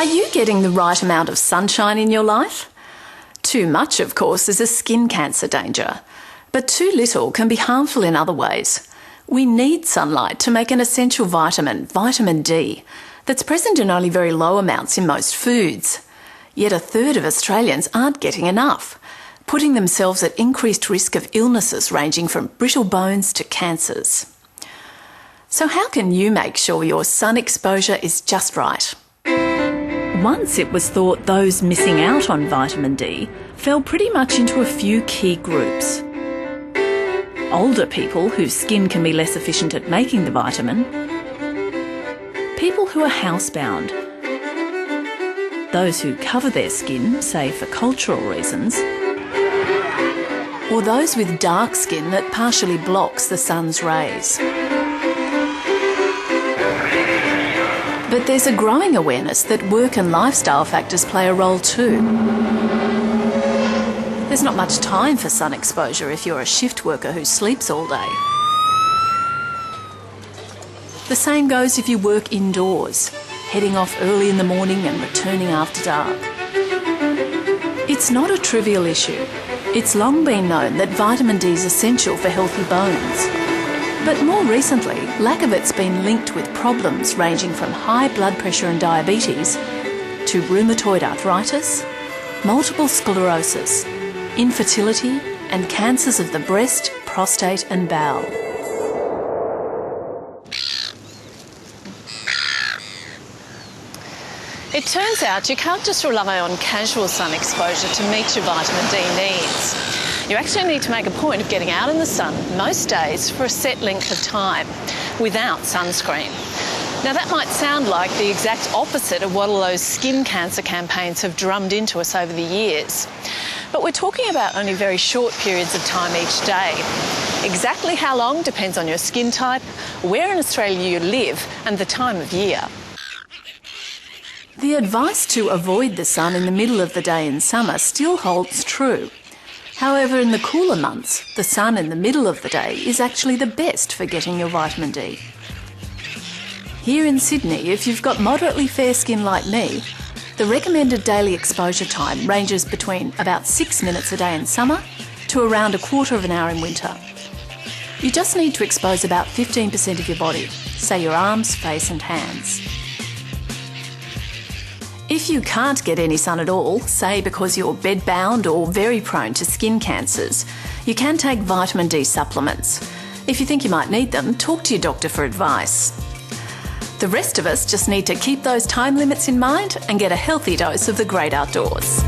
Are you getting the right amount of sunshine in your life? Too much, of course, is a skin cancer danger, but too little can be harmful in other ways. We need sunlight to make an essential vitamin, vitamin D, that's present in only very low amounts in most foods. Yet a third of Australians aren't getting enough, putting themselves at increased risk of illnesses ranging from brittle bones to cancers. So how can you make sure your sun exposure is just right? Once it was thought those missing out on vitamin D fell pretty much into a few key groups. Older people whose skin can be less efficient at making the vitamin, people who are housebound, those who cover their skin, say for cultural reasons, or those with dark skin that partially blocks the sun's rays. But there's a growing awareness that work and lifestyle factors play a role too. There's not much time for sun exposure if you're a shift worker who sleeps all day. The same goes if you work indoors, heading off early in the morning and returning after dark. It's not a trivial issue. It's long been known that vitamin D is essential for healthy bones. But more recently, lack of it's been linked with problems ranging from high blood pressure and diabetes to rheumatoid arthritis, multiple sclerosis, infertility, and cancers of the breast, prostate and bowel. It turns out you can't just rely on casual sun exposure to meet your vitamin D needs. You actually need to make a point of getting out in the sun most days for a set length of time without sunscreen. Now that might sound like the exact opposite of what all those skin cancer campaigns have drummed into us over the years. But we're talking about only very short periods of time each day. Exactly how long depends on your skin type, where in Australia you live and the time of year. The advice to avoid the sun in the middle of the day in summer still holds true. However, in the cooler months, the sun in the middle of the day is actually the best for getting your vitamin D. Here in Sydney, if you've got moderately fair skin like me, the recommended daily exposure time ranges between about 6 minutes a day in summer to around a quarter of an hour in winter. You just need to expose about 15% of your body, say your arms, face and hands. If you can't get any sun at all, say because you're bedbound or very prone to skin cancers, you can take vitamin D supplements. If you think you might need them, talk to your doctor for advice. The rest of us just need to keep those time limits in mind and get a healthy dose of the great outdoors.